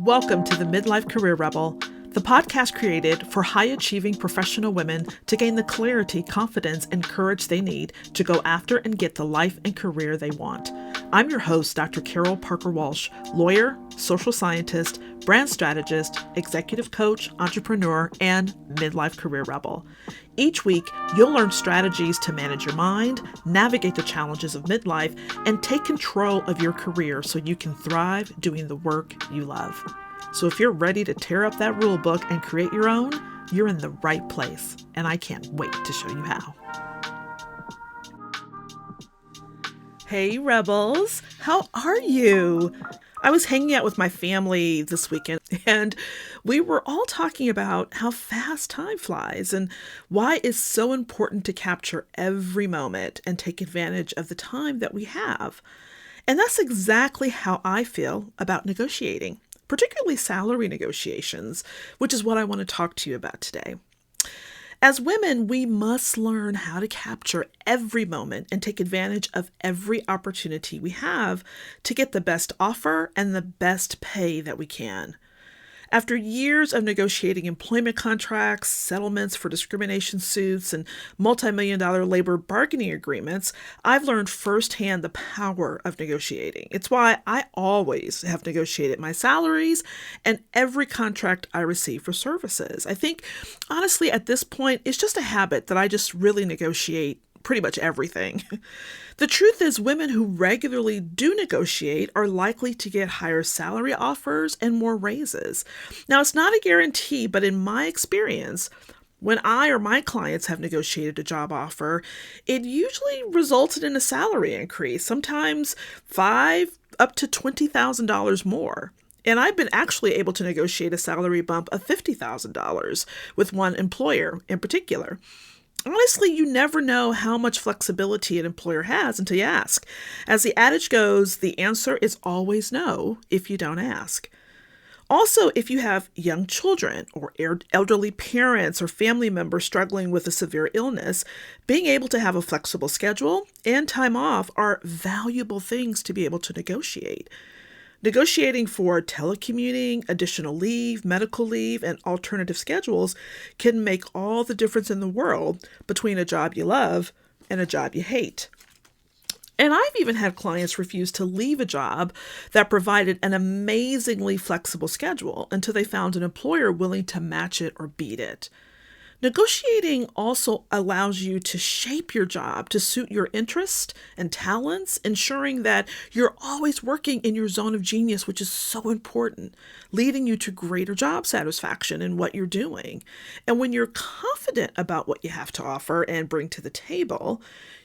Welcome to the Midlife Career Rebel, the podcast created for high-achieving professional women to gain the clarity, confidence, and courage they need to go after and get the life and career they want. I'm your host, Dr. Carol Parker Walsh, lawyer, social scientist, brand strategist, executive coach, entrepreneur, and midlife career rebel. Each week, you'll learn strategies to manage your mind, navigate the challenges of midlife, and take control of your career so you can thrive doing the work you love. So if you're ready to tear up that rule book and create your own, you're in the right place, and I can't wait to show you how. Hey Rebels, how are you? I was hanging out with my family this weekend, and we were all talking about how fast time flies and why it's so important to capture every moment and take advantage of the time that we have. And that's exactly how I feel about negotiating, particularly salary negotiations, which is what I want to talk to you about today. As women, we must learn how to capture every moment and take advantage of every opportunity we have to get the best offer and the best pay that we can. After years of negotiating employment contracts, settlements for discrimination suits, and multi-million-dollar labor bargaining agreements, I've learned firsthand the power of negotiating. It's why I always have negotiated my salaries and every contract I receive for services. I think, honestly, at this point, it's just a habit that I just really negotiate pretty much everything. The truth is, women who regularly do negotiate are likely to get higher salary offers and more raises. Now, it's not a guarantee, but in my experience, when I or my clients have negotiated a job offer, it usually resulted in a salary increase, sometimes $5,000 up to $20,000 more. And I've been actually able to negotiate a salary bump of $50,000 with one employer in particular. Honestly, you never know how much flexibility an employer has until you ask. As the adage goes, the answer is always no if you don't ask. Also, if you have young children or elderly parents or family members struggling with a severe illness, being able to have a flexible schedule and time off are valuable things to be able to negotiate. Negotiating for telecommuting, additional leave, medical leave, and alternative schedules can make all the difference in the world between a job you love and a job you hate. And I've even had clients refuse to leave a job that provided an amazingly flexible schedule until they found an employer willing to match it or beat it. Negotiating also allows you to shape your job to suit your interests and talents, ensuring that you're always working in your zone of genius, which is so important, leading you to greater job satisfaction in what you're doing. And when you're confident about what you have to offer and bring to the table,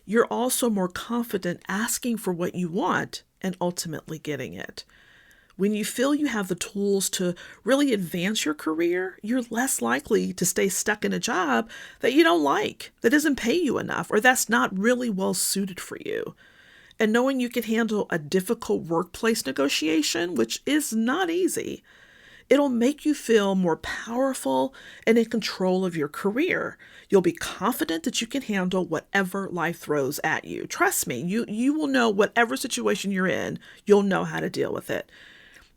you're also more confident asking for what you want and ultimately getting it. When you feel you have the tools to really advance your career, you're less likely to stay stuck in a job that you don't like, that doesn't pay you enough, or that's not really well suited for you. And knowing you can handle a difficult workplace negotiation, which is not easy, it'll make you feel more powerful and in control of your career. You'll be confident that you can handle whatever life throws at you. Trust me, you will know whatever situation you're in, you'll know how to deal with it.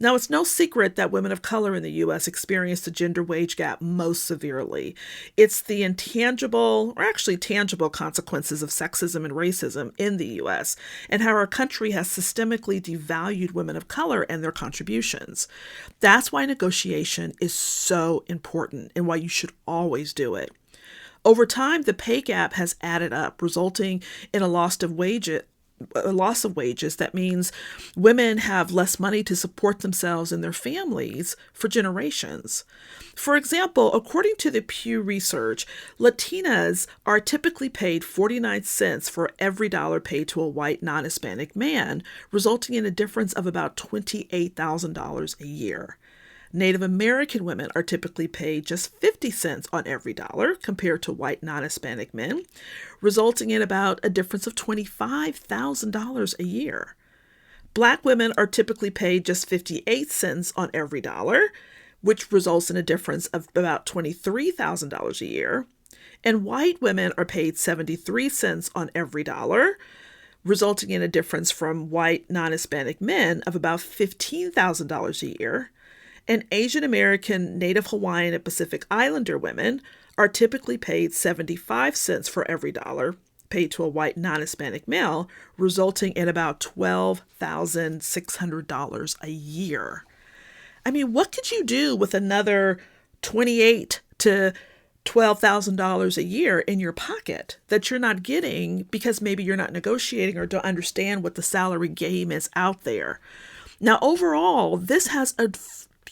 Now, it's no secret that women of color in the U.S. experience the gender wage gap most severely. It's the intangible, or actually tangible, consequences of sexism and racism in the U.S. and how our country has systemically devalued women of color and their contributions. That's why negotiation is so important and why you should always do it. Over time, the pay gap has added up, resulting in a loss of wages. That means women have less money to support themselves and their families for generations. For example, according to the Pew Research, Latinas are typically paid 49 cents for every dollar paid to a white non-Hispanic man, resulting in a difference of about $28,000 a year. Native American women are typically paid just 50 cents on every dollar compared to white non-Hispanic men, resulting in about a difference of $25,000 a year. Black women are typically paid just 58 cents on every dollar, which results in a difference of about $23,000 a year. And white women are paid 73 cents on every dollar, resulting in a difference from white non-Hispanic men of about $15,000 a year. And Asian American, Native Hawaiian, and Pacific Islander women are typically paid 75 cents for every dollar paid to a white non-Hispanic male, resulting in about $12,600 a year. I mean, what could you do with another $28,000 to $12,000 a year in your pocket that you're not getting because maybe you're not negotiating or don't understand what the salary game is out there? Now, overall, this has a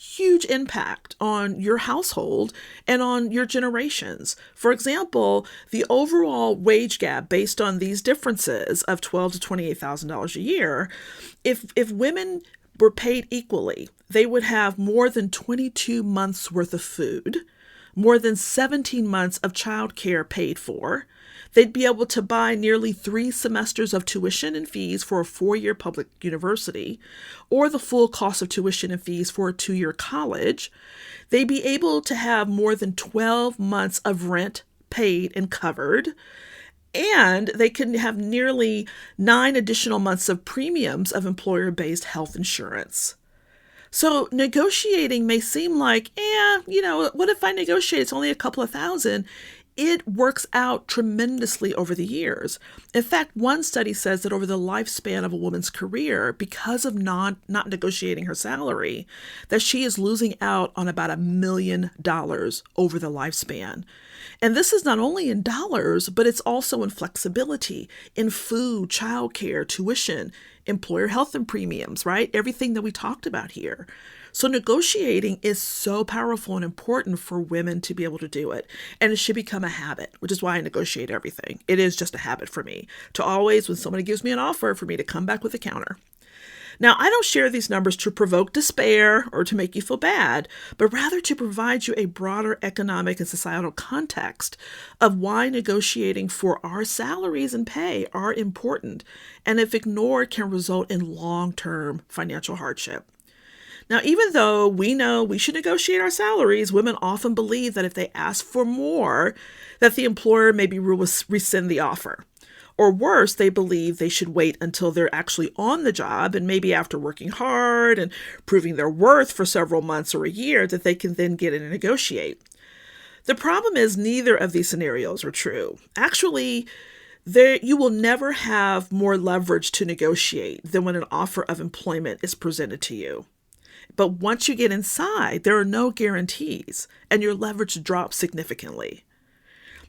huge impact on your household and on your generations. For example, the overall wage gap based on these differences of $12,000 to $28,000 a year, if women were paid equally, they would have more than 22 months worth of food, more than 17 months of childcare paid for. They'd be able to buy nearly 3 semesters of tuition and fees for a 4-year public university, or the full cost of tuition and fees for a 2-year college. They'd be able to have more than 12 months of rent paid and covered, and they can have nearly 9 additional months of premiums of employer-based health insurance. So negotiating may seem like, what if I negotiate? It's only a couple of thousand. It works out tremendously over the years. In fact, one study says that over the lifespan of a woman's career, because of not negotiating her salary, that she is losing out on about $1 million over the lifespan. And this is not only in dollars, but it's also in flexibility, in food, childcare, tuition, employer health and premiums, right? Everything that we talked about here. So negotiating is so powerful and important for women to be able to do it. And it should become a habit, which is why I negotiate everything. It is just a habit for me to always, when somebody gives me an offer, for me to come back with a counter. Now, I don't share these numbers to provoke despair or to make you feel bad, but rather to provide you a broader economic and societal context of why negotiating for our salaries and pay are important, and if ignored, can result in long-term financial hardship. Now, even though we know we should negotiate our salaries, women often believe that if they ask for more, that the employer maybe will rescind the offer. Or worse, they believe they should wait until they're actually on the job, and maybe after working hard and proving their worth for several months or a year, that they can then get in and negotiate. The problem is neither of these scenarios are true. Actually, you will never have more leverage to negotiate than when an offer of employment is presented to you. But once you get inside, there are no guarantees, and your leverage drops significantly.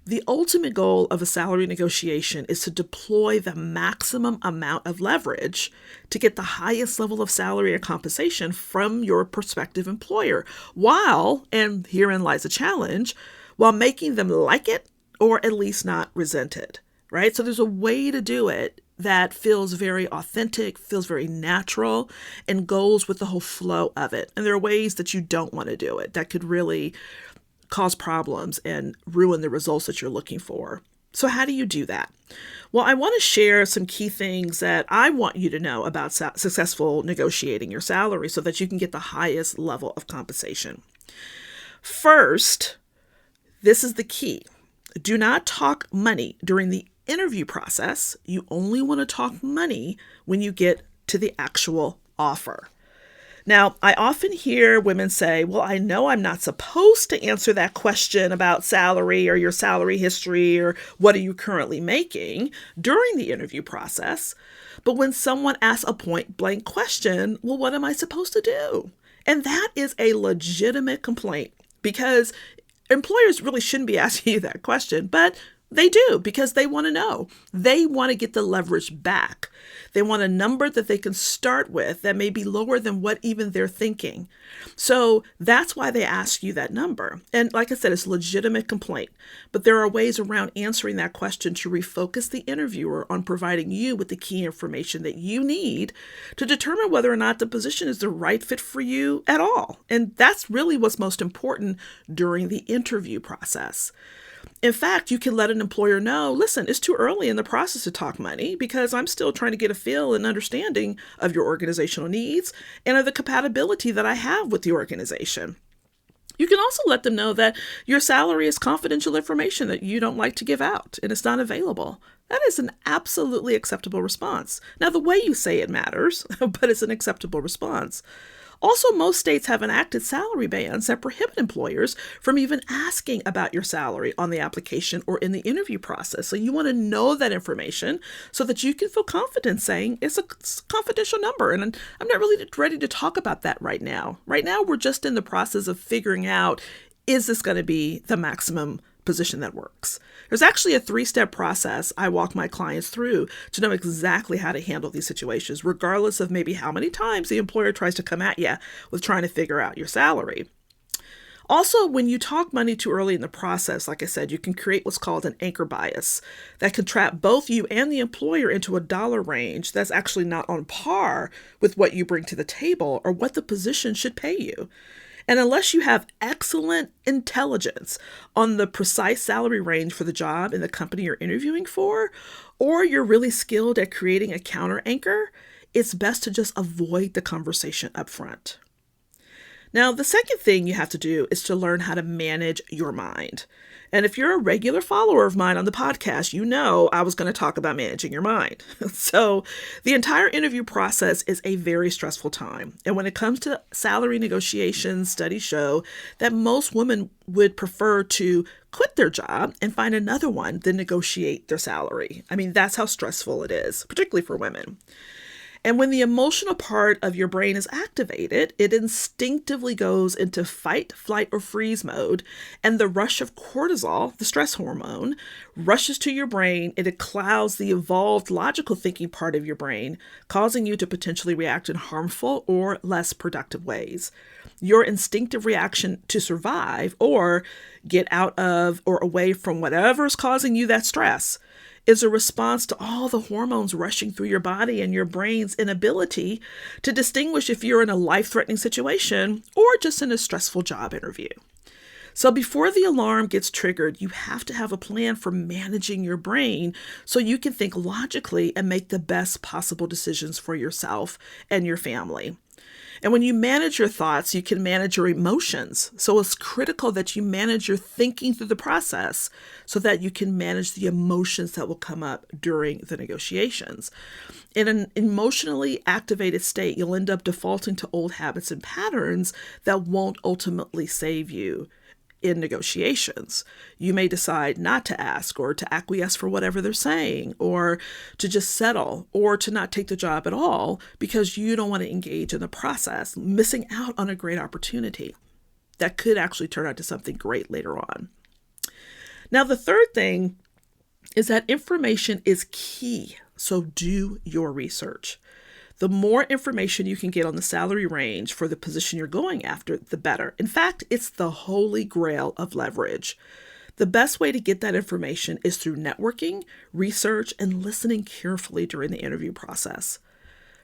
The ultimate goal of a salary negotiation is to deploy the maximum amount of leverage to get the highest level of salary or compensation from your prospective employer, while, and herein lies a challenge, while making them like it or at least not resent it, right? So there's a way to do it that feels very authentic, feels very natural, and goes with the whole flow of it. And there are ways that you don't want to do it that could really cause problems and ruin the results that you're looking for. So how do you do that? Well, I want to share some key things that I want you to know about successful negotiating your salary so that you can get the highest level of compensation. First, this is the key. Do not talk money during the interview process. You only want to talk money when you get to the actual offer. Now, I often hear women say, well, I know I'm not supposed to answer that question about salary or your salary history or what are you currently making during the interview process. But when someone asks a point blank question, well, what am I supposed to do? And that is a legitimate complaint because employers really shouldn't be asking you that question, but they do because they want to know. They want to get the leverage back. They want a number that they can start with that may be lower than what even they're thinking. So that's why they ask you that number. And like I said, it's a legitimate complaint, but there are ways around answering that question to refocus the interviewer on providing you with the key information that you need to determine whether or not the position is the right fit for you at all. And that's really what's most important during the interview process. In fact, you can let an employer know, listen, it's too early in the process to talk money because I'm still trying to get a feel and understanding of your organizational needs and of the compatibility that I have with the organization. You can also let them know that your salary is confidential information that you don't like to give out and it's not available. That is an absolutely acceptable response. Now, the way you say it matters, but it's an acceptable response. Also, most states have enacted salary bans that prohibit employers from even asking about your salary on the application or in the interview process. So you want to know that information so that you can feel confident saying it's a confidential number. And I'm not really ready to talk about that right now. Right now, we're just in the process of figuring out, is this going to be the maximum position that works? There's actually a 3-step process I walk my clients through to know exactly how to handle these situations, regardless of maybe how many times the employer tries to come at you with trying to figure out your salary. Also, when you talk money too early in the process, like I said, you can create what's called an anchor bias that can trap both you and the employer into a dollar range that's actually not on par with what you bring to the table or what the position should pay you. And unless you have excellent intelligence on the precise salary range for the job in the company you're interviewing for, or you're really skilled at creating a counter anchor, it's best to just avoid the conversation up front. Now, the second thing you have to do is to learn how to manage your mind. And if you're a regular follower of mine on the podcast, you know I was going to talk about managing your mind. So the entire interview process is a very stressful time. And when it comes to salary negotiations, studies show that most women would prefer to quit their job and find another one than negotiate their salary. I mean, that's how stressful it is, particularly for women. And when the emotional part of your brain is activated, it instinctively goes into fight, flight, or freeze mode. And the rush of cortisol, the stress hormone, rushes to your brain and it clouds the evolved logical thinking part of your brain, causing you to potentially react in harmful or less productive ways. Your instinctive reaction to survive or get out of or away from whatever is causing you that stress is a response to all the hormones rushing through your body and your brain's inability to distinguish if you're in a life-threatening situation or just in a stressful job interview. So before the alarm gets triggered, you have to have a plan for managing your brain so you can think logically and make the best possible decisions for yourself and your family. And when you manage your thoughts, you can manage your emotions. So it's critical that you manage your thinking through the process so that you can manage the emotions that will come up during the negotiations. In an emotionally activated state, you'll end up defaulting to old habits and patterns that won't ultimately save you in negotiations. You may decide not to ask or to acquiesce for whatever they're saying or to just settle or to not take the job at all because you don't want to engage in the process, missing out on a great opportunity that could actually turn out to something great later on. Now, the third thing is that information is key, so do your research. The more information you can get on the salary range for the position you're going after, the better. In fact, it's the holy grail of leverage. The best way to get that information is through networking, research, and listening carefully during the interview process.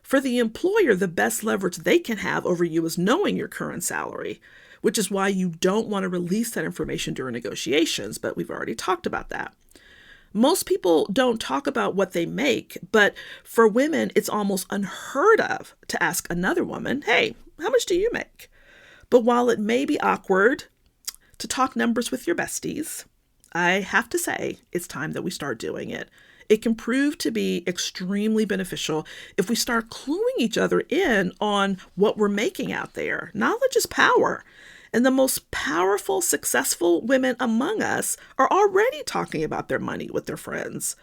For the employer, the best leverage they can have over you is knowing your current salary, which is why you don't want to release that information during negotiations, but we've already talked about that. Most people don't talk about what they make, but for women, it's almost unheard of to ask another woman, hey, how much do you make? But while it may be awkward to talk numbers with your besties, I have to say it's time that we start doing it. It can prove to be extremely beneficial if we start cluing each other in on what we're making out there. Knowledge is power. And the most powerful, successful women among us are already talking about their money with their friends.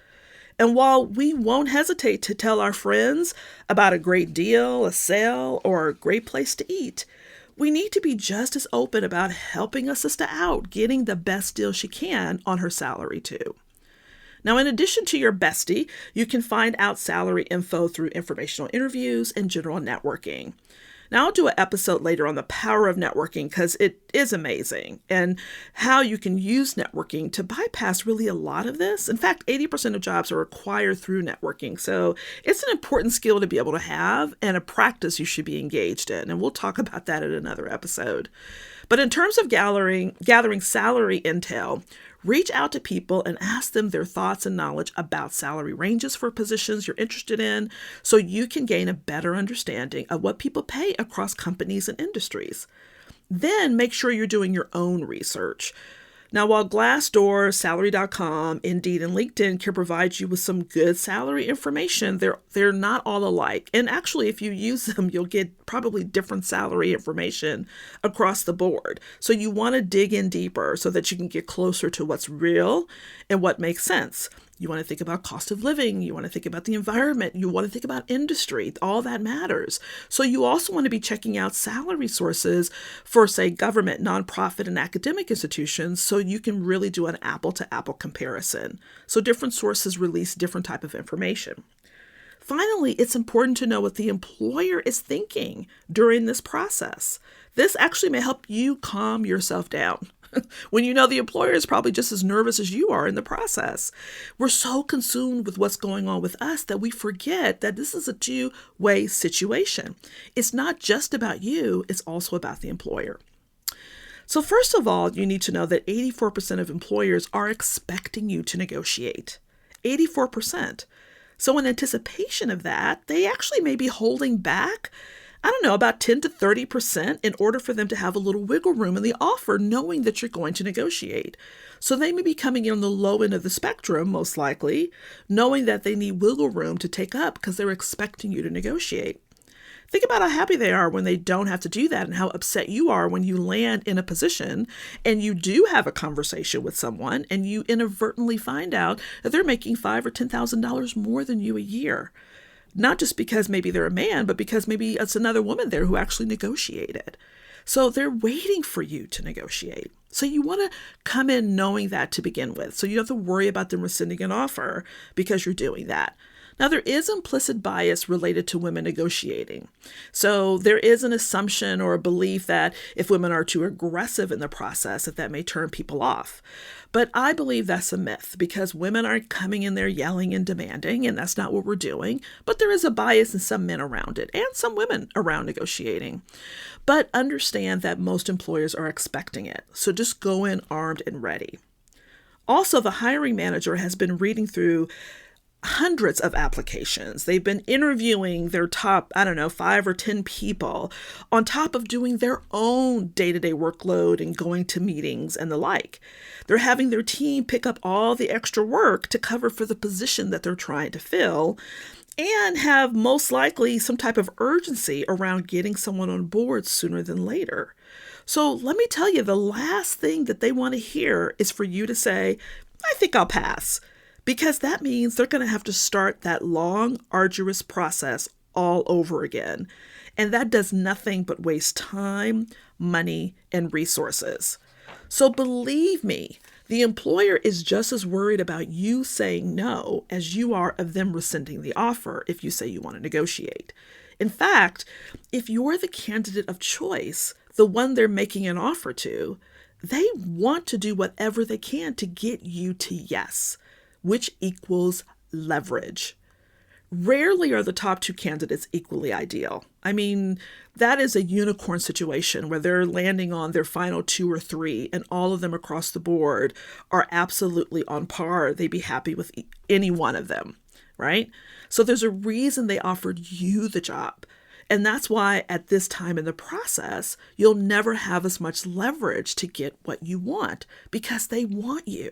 And while we won't hesitate to tell our friends about a great deal, a sale, or a great place to eat, we need to be just as open about helping a sister out, getting the best deal she can on her salary too. Now, in addition to your bestie, you can find out salary info through informational interviews and general networking. Now, I'll do an episode later on the power of networking because it is amazing and how you can use networking to bypass really a lot of this. In fact, 80% of jobs are acquired through networking. So it's an important skill to be able to have and a practice you should be engaged in. And we'll talk about that in another episode. But in terms of gathering salary intel, reach out to people and ask them their thoughts and knowledge about salary ranges for positions you're interested in so you can gain a better understanding of what people pay across companies and industries. Then make sure you're doing your own research. Now, while Glassdoor, Salary.com, Indeed, and LinkedIn can provide you with some good salary information, they're not all alike. And actually, if you use them, you'll get probably different salary information across the board. So you want to dig in deeper so that you can get closer to what's real and what makes sense. You want to think about cost of living. You want to think about the environment. You want to think about industry. All that matters. So you also want to be checking out salary sources for, say, government, nonprofit, and academic institutions so you can really do an apple-to-apple comparison. So different sources release different type of information. Finally, it's important to know what the employer is thinking during this process. This actually may help you calm yourself down. When you know the employer is probably just as nervous as you are in the process. We're so consumed with what's going on with us that we forget that this is a two-way situation. It's not just about you, it's also about the employer. So first of all, you need to know that 84% of employers are expecting you to negotiate. 84%. So in anticipation of that, they actually may be holding back about 10 to 30% in order for them to have a little wiggle room in the offer, knowing that you're going to negotiate. So they may be coming in on the low end of the spectrum, most likely, knowing that they need wiggle room to take up because they're expecting you to negotiate. Think about how happy they are when they don't have to do that and how upset you are when you land in a position and you do have a conversation with someone and you inadvertently find out that they're making $5,000 or $10,000 more than you a year. Not just because maybe they're a man, but because maybe it's another woman there who actually negotiated. So they're waiting for you to negotiate. So you want to come in knowing that to begin with. So you don't have to worry about them rescinding an offer because you're doing that. Now, there is implicit bias related to women negotiating. So there is an assumption or a belief that if women are too aggressive in the process, that may turn people off. But I believe that's a myth because women aren't coming in there yelling and demanding, and that's not what we're doing. But there is a bias in some men around it and some women around negotiating. But understand that most employers are expecting it. So just go in armed and ready. Also, the hiring manager has been reading through hundreds of applications. They've been interviewing their top, 5 or 10 people on top of doing their own day-to-day workload and going to meetings and the like. They're having their team pick up all the extra work to cover for the position that they're trying to fill and have most likely some type of urgency around getting someone on board sooner than later. So let me tell you, the last thing that they want to hear is for you to say, I think I'll pass. Because that means they're going to have to start that long, arduous process all over again. And that does nothing but waste time, money, and resources. So believe me, the employer is just as worried about you saying no as you are of them rescinding the offer if you say you want to negotiate. In fact, if you're the candidate of choice, the one they're making an offer to, they want to do whatever they can to get you to yes, which equals leverage. Rarely are the top two candidates equally ideal. That is a unicorn situation where they're landing on their final 2 or 3 and all of them across the board are absolutely on par. They'd be happy with any one of them, right? So there's a reason they offered you the job. And that's why at this time in the process, you'll never have as much leverage to get what you want because they want you.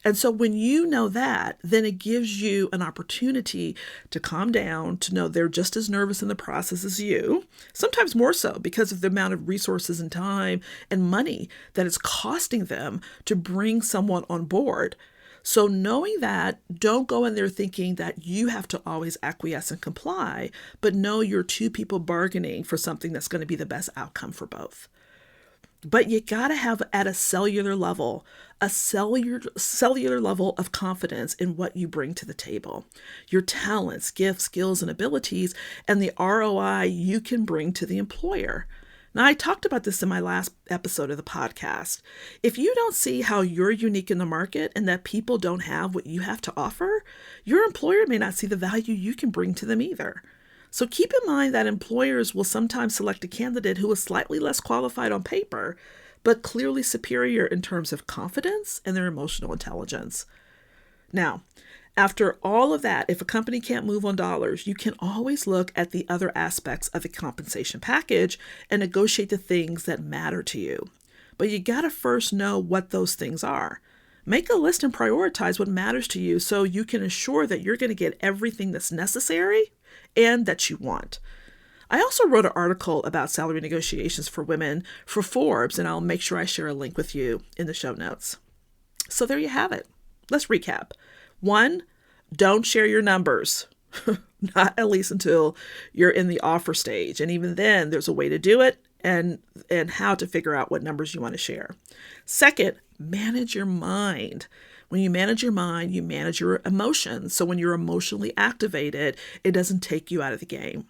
And so when you know that, then it gives you an opportunity to calm down, to know they're just as nervous in the process as you, sometimes more so because of the amount of resources and time and money that it's costing them to bring someone on board. So knowing that, don't go in there thinking that you have to always acquiesce and comply, but know you're two people bargaining for something that's going to be the best outcome for both. But you got to have at a cellular level of confidence in what you bring to the table, your talents, gifts, skills, and abilities, and the ROI you can bring to the employer. Now, I talked about this in my last episode of the podcast. If you don't see how you're unique in the market and that people don't have what you have to offer, your employer may not see the value you can bring to them either. So keep in mind that employers will sometimes select a candidate who is slightly less qualified on paper, but clearly superior in terms of confidence and their emotional intelligence. Now, after all of that, if a company can't move on dollars, you can always look at the other aspects of the compensation package and negotiate the things that matter to you. But you got to first know what those things are. Make a list and prioritize what matters to you so you can ensure that you're going to get everything that's necessary and that you want. I also wrote an article about salary negotiations for women for Forbes, and I'll make sure I share a link with you in the show notes. So there you have it. Let's recap. 1, don't share your numbers, not at least until you're in the offer stage. And even then, there's a way to do it and how to figure out what numbers you want to share. 2, manage your mind. When you manage your mind, you manage your emotions. So when you're emotionally activated, it doesn't take you out of the game.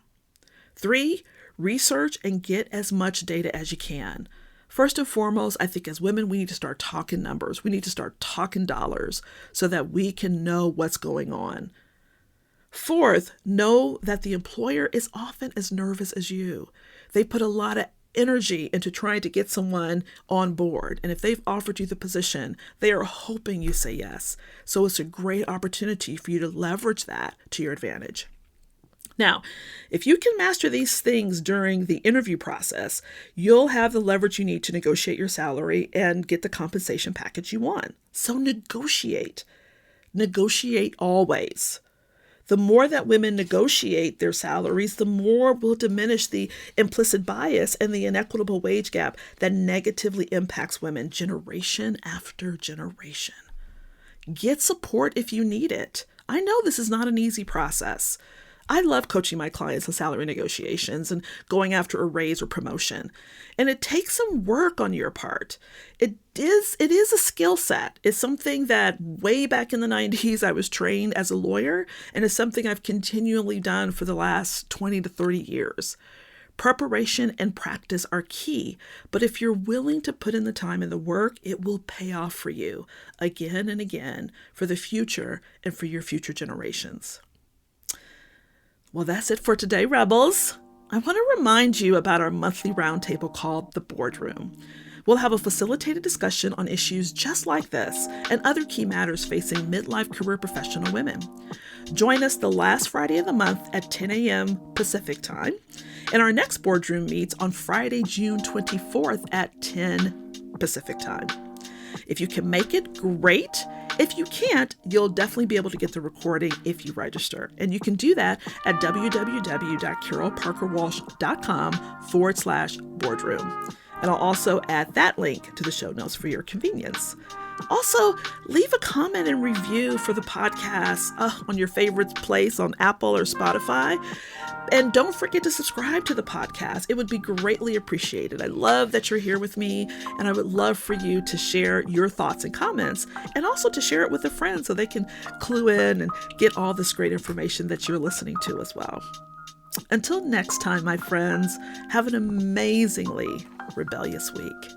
3, research and get as much data as you can. First and foremost, I think as women, we need to start talking numbers. We need to start talking dollars so that we can know what's going on. 4, know that the employer is often as nervous as you. They put a lot of energy into trying to get someone on board. And if they've offered you the position, they are hoping you say yes. So it's a great opportunity for you to leverage that to your advantage. Now, if you can master these things during the interview process, you'll have the leverage you need to negotiate your salary and get the compensation package you want. So negotiate. Negotiate always. The more that women negotiate their salaries, the more will diminish the implicit bias and the inequitable wage gap that negatively impacts women generation after generation. Get support if you need it. I know this is not an easy process. I love coaching my clients on salary negotiations and going after a raise or promotion. And it takes some work on your part. It is a skill set. It's something that way back in the 90s, I was trained as a lawyer, and it's something I've continually done for the last 20 to 30 years. Preparation and practice are key, but if you're willing to put in the time and the work, it will pay off for you again and again for the future and for your future generations. Well, that's it for today, Rebels. I want to remind you about our monthly roundtable called The Boardroom. We'll have a facilitated discussion on issues just like this and other key matters facing midlife career professional women. Join us the last Friday of the month at 10 a.m. Pacific time, and our next boardroom meets on Friday, June 24th at 10 Pacific time. If you can make it, great. If you can't, you'll definitely be able to get the recording if you register. And you can do that at www.carolparkerwalsh.com/boardroom. And I'll also add that link to the show notes for your convenience. Also, leave a comment and review for the podcast on your favorite place on Apple or Spotify. And don't forget to subscribe to the podcast. It would be greatly appreciated. I love that you're here with me, and I would love for you to share your thoughts and comments, and also to share it with a friend so they can clue in and get all this great information that you're listening to as well. Until next time, my friends, have an amazingly rebellious week.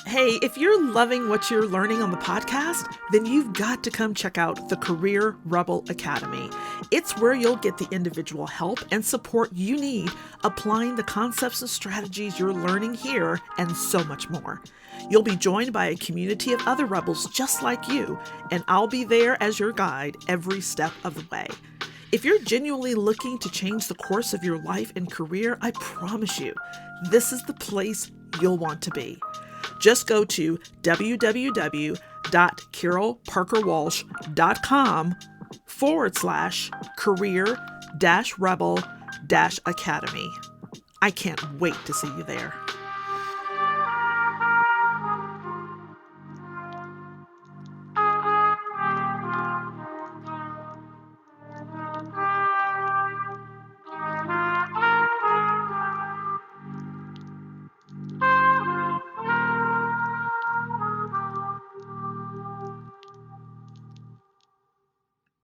Hey, if you're loving what you're learning on the podcast, then you've got to come check out the Career Rebel Academy. It's where you'll get the individual help and support you need applying the concepts and strategies you're learning here and so much more. You'll be joined by a community of other rebels just like you, and I'll be there as your guide every step of the way. If you're genuinely looking to change the course of your life and career, I promise you, this is the place you'll want to be. Just go to www.carolparkerwalsh.com/career-rebel-academy. I can't wait to see you there.